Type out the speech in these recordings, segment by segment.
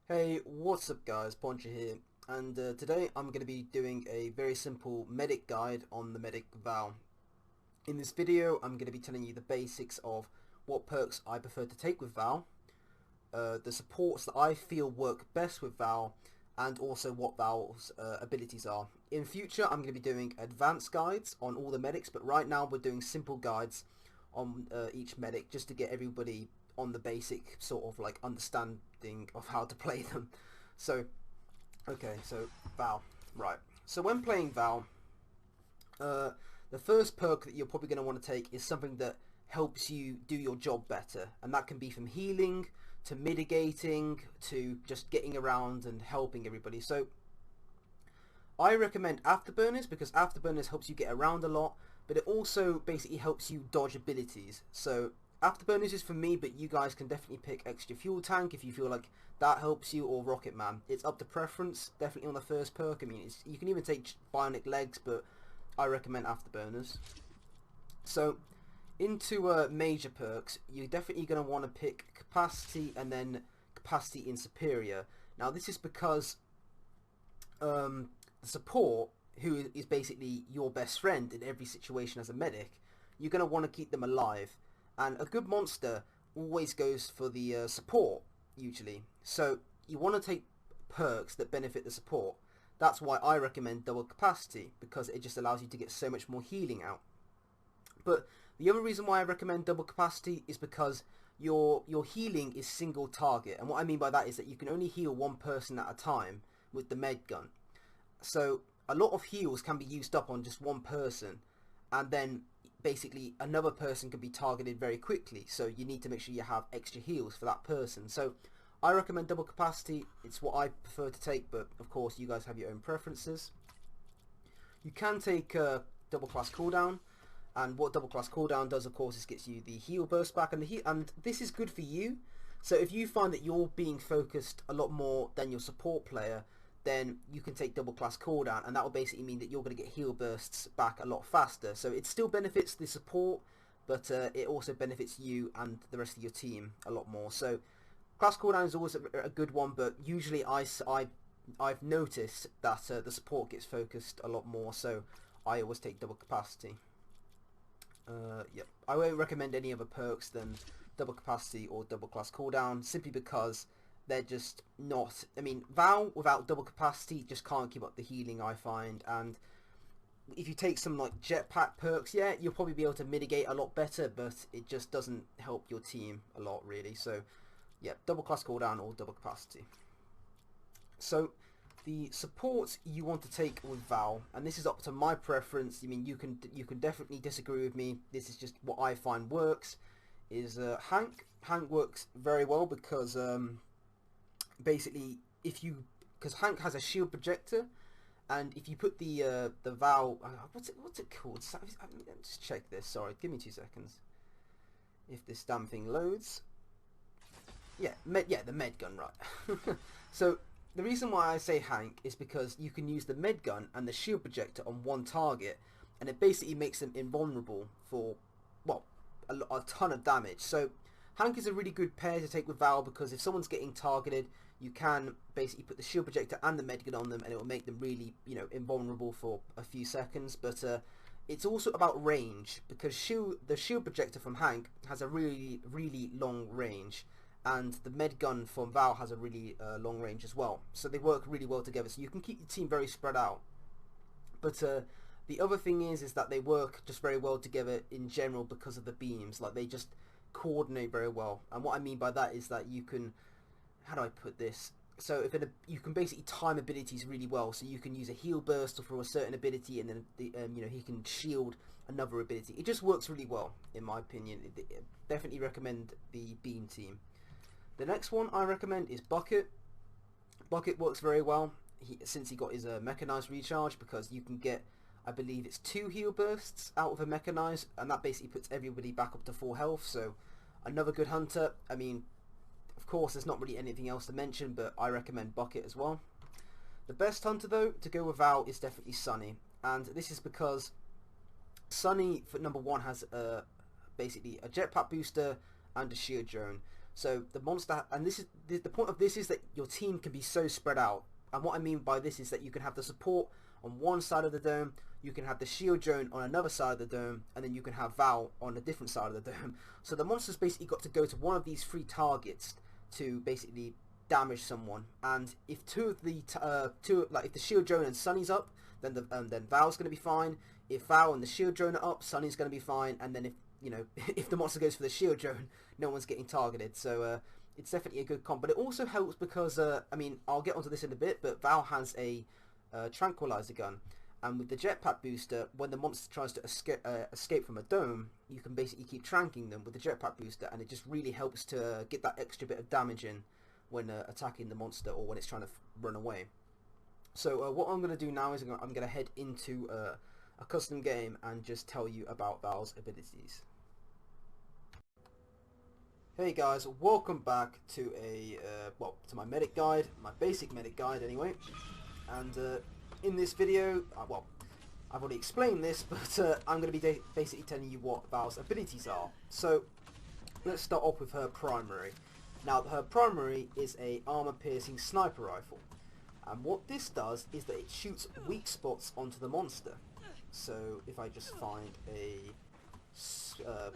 Hey, what's up guys, Poncha here, and today I'm going to be doing a very simple medic guide on the medic Val. In this video I'm going to be telling you the basics of what perks I prefer to take with Val, the supports that I feel work best with Val, and also what Val's abilities are. In future I'm going to be doing advanced guides on all the medics, but right now we're doing simple guides on each medic just to get everybody on the basic sort of like understanding of how to play them. So, okay, so Val, right. So when playing Val, the first perk that you're probably going to want to take is something that helps you do your job better, and that can be from healing to mitigating to just getting around and helping everybody. So I recommend Afterburners because Afterburners helps you get around a lot, but it also basically helps you dodge abilities. So Afterburners is for me, but you guys can definitely pick Extra Fuel Tank if you feel like that helps you, or Rocket Man. It's up to preference, definitely on the first perk. I mean, you can even take Bionic Legs, but I recommend Afterburners. So into major perks, you're definitely going to want to pick Capacity and then Capacity in Superior. Now this is because the support, who is basically your best friend in every situation as a medic, you're going to want to keep them alive. And a good monster always goes for the support, usually. So you want to take perks that benefit the support. That's why I recommend double capacity, because it just allows you to get so much more healing out. But the other reason why I recommend double capacity is because your healing is single target. And what I mean by that is that you can only heal one person at a time with the med gun. So a lot of heals can be used up on just one person, and then basically another person can be targeted very quickly, so you need to make sure you have extra heals for that person. So I recommend double capacity. It's what I prefer to take, but of course you guys have your own preferences. You can take double class cooldown, and what double class cooldown does, of course, is gets you the heal burst back, and and this is good for you. So if you find that you're being focused a lot more than your support player, then you can take double class cooldown, and that will basically mean that you're going to get heal bursts back a lot faster. So it still benefits the support, but it also benefits you and the rest of your team a lot more. So class cooldown is always a good one, but usually I've noticed that the support gets focused a lot more, so I always take double capacity. Yep, I won't recommend any other perks than double capacity or double class cooldown, simply because they're just not. I mean, Val without double capacity just can't keep up the healing, I find. And if you take some like jetpack perks, yeah, you'll probably be able to mitigate a lot better, but it just doesn't help your team a lot, really. So yeah, double class cooldown or double capacity. So the support you want to take with Val, and this is up to my preference. I mean, you can definitely disagree with me. This is just what I find works. Is Hank. Hank works very well because basically, because Hank has a shield projector, and if you put the Val, what's it called? Let's check this. Sorry, give me 2 seconds. If this damn thing loads, yeah, the med gun, right? So the reason why I say Hank is because you can use the med gun and the shield projector on one target, and it basically makes them invulnerable for, well, a ton of damage. So Hank is a really good pair to take with Val, because if someone's getting targeted, you can basically put the shield projector and the medgun on them, and it will make them really, invulnerable for a few seconds. But it's also about range, because the shield projector from Hank has a really, really long range, and the medgun from Val has a really long range as well. So they work really well together, so you can keep your team very spread out. But the other thing is that they work just very well together in general because of the beams. Like, they just coordinate very well. And what I mean by that is that you can, how do I put this? So you can basically time abilities really well. So you can use a heal burst for a certain ability, and then he can shield another ability. It just works really well, in my opinion. Definitely recommend the beam team. The next one I recommend is Bucket. Bucket works very well since he got his mechanized recharge, because you can get, I believe it's 2 heal bursts out of a mechanized, and that basically puts everybody back up to full health. So another good hunter. I mean, of course there's not really anything else to mention, but I recommend Bucket as well. The best hunter though to go with Val is definitely Sunny, and this is because Sunny, for number one, has basically a jetpack booster and a shield drone. So the monster, and this is the point of this, is that your team can be so spread out. And what I mean by this is that you can have the support on one side of the dome, you can have the shield drone on another side of the dome, and then you can have Val on a different side of the dome. So the monster's basically got to go to one of these three targets to basically damage someone. And if if the shield drone and Sunny's up, then then Val's going to be fine. If Val and the shield drone are up, Sunny's going to be fine. And then if if the monster goes for the shield drone, no one's getting targeted. So it's definitely a good comp. But it also helps because I mean, I'll get onto this in a bit, but Val has a tranquilizer gun, and with the jetpack booster, when the monster tries to escape from a dome, you can basically keep tranking them with the jetpack booster, and it just really helps to get that extra bit of damage in when attacking the monster or when it's trying to run away. So what I'm going to do now is I'm going to head into a custom game and just tell you about Val's abilities. Hey guys, welcome back to to my medic guide, my basic medic guide anyway. And in this video, I've already explained this, but I'm going to be basically telling you what Val's abilities are. So let's start off with her primary. Now her primary is a armor-piercing sniper rifle, and what this does is that it shoots weak spots onto the monster. So if I just find a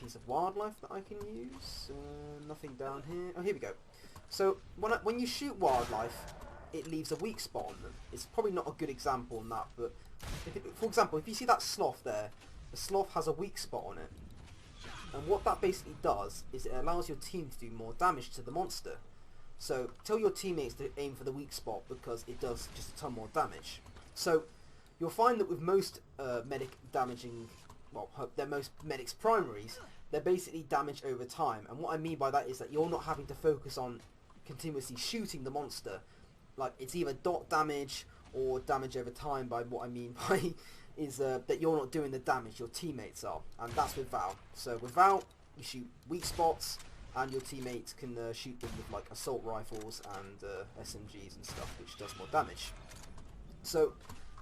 piece of wildlife that I can use, nothing down here. Oh, here we go. So when you shoot wildlife, it leaves a weak spot on them. It's probably not a good example on that, but for example, if you see that sloth there, the sloth has a weak spot on it. And what that basically does is it allows your team to do more damage to the monster. So tell your teammates to aim for the weak spot because it does just a ton more damage. So you'll find that with most most medics primaries, they're basically damaged over time. And what I mean by that is that you're not having to focus on continuously shooting the monster. Like, it's either dot damage or damage over time. By what I mean by is that you're not doing the damage, your teammates are, and that's with Val. So with Val, you shoot weak spots, and your teammates can shoot them with like assault rifles and SMGs and stuff, which does more damage. So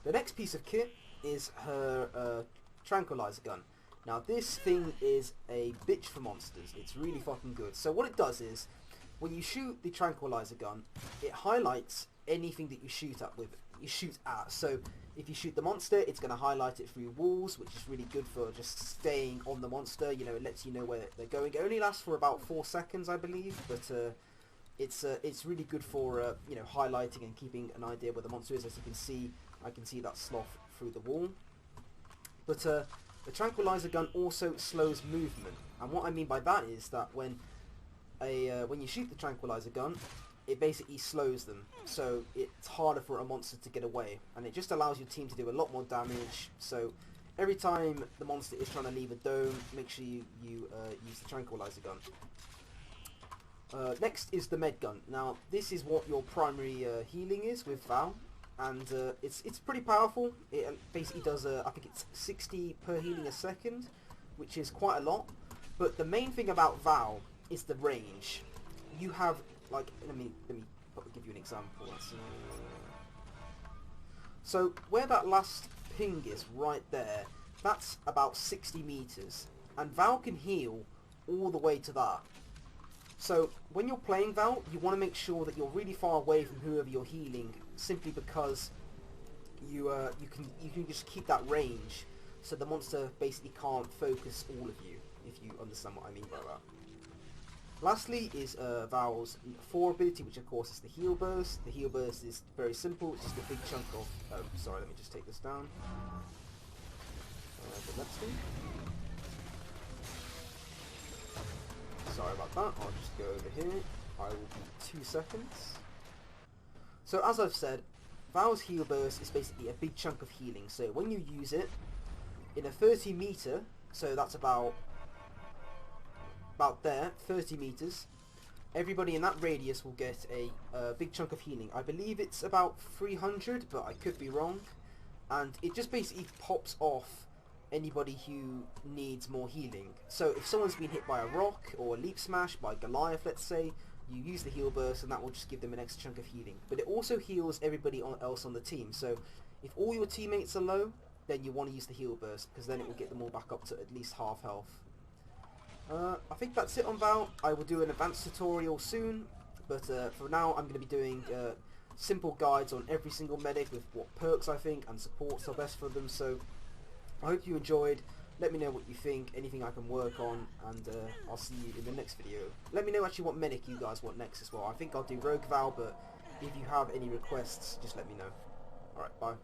the next piece of kit is her tranquilizer gun. Now this thing is a bitch for monsters. It's really fucking good. So what it does is, when you shoot the tranquilizer gun, it highlights anything that you shoot at. So if you shoot the monster, it's going to highlight it through walls, which is really good for just staying on the monster. You know, it lets you know where they're going. It only lasts for about 4 seconds, I believe, but it's really good for highlighting and keeping an idea where the monster is. As you can see, I can see that sloth through the wall. But the tranquilizer gun also slows movement, and what I mean by that is that when you shoot the tranquilizer gun, it basically slows them, so it's harder for a monster to get away, and it just allows your team to do a lot more damage. So every time the monster is trying to leave a dome, make sure you use the tranquilizer gun. Next is the med gun. Now this is what your primary healing is with Val, and it's pretty powerful. It basically does I think it's 60 per healing a second, which is quite a lot. But the main thing about Val is the range. You have like, let me give you an example. So where that last ping is right there, that's about 60 meters, and Val can heal all the way to that. So when you're playing Val, you want to make sure that you're really far away from whoever you're healing, simply because you can just keep that range, so the monster basically can't focus all of you, if you understand what I mean by that. Lastly is Val's 4 ability, which of course is the heal burst. The heal burst is very simple. It's just a big chunk of... Oh, sorry, let me just take this down. The next one. Sorry about that. I'll just go over here. I will be 2 seconds. So as I've said, Val's heal burst is basically a big chunk of healing. So when you use it in a 30 meter, so that's about there, 30 meters, everybody in that radius will get a big chunk of healing. I believe it's about 300, but I could be wrong. And it just basically pops off anybody who needs more healing. So if someone's been hit by a rock or a leap smash by Goliath, let's say, you use the heal burst and that will just give them an extra chunk of healing. But it also heals everybody else on the team. So if all your teammates are low, then you want to use the heal burst, because then it will get them all back up to at least half health. I think that's it on Val. I will do an advanced tutorial soon, but for now I'm going to be doing simple guides on every single medic with what perks I think and supports are best for them. So I hope you enjoyed. Let me know what you think, anything I can work on, and I'll see you in the next video. Let me know actually what medic you guys want next as well. I think I'll do Rogue Val, but if you have any requests, just let me know. Alright, bye.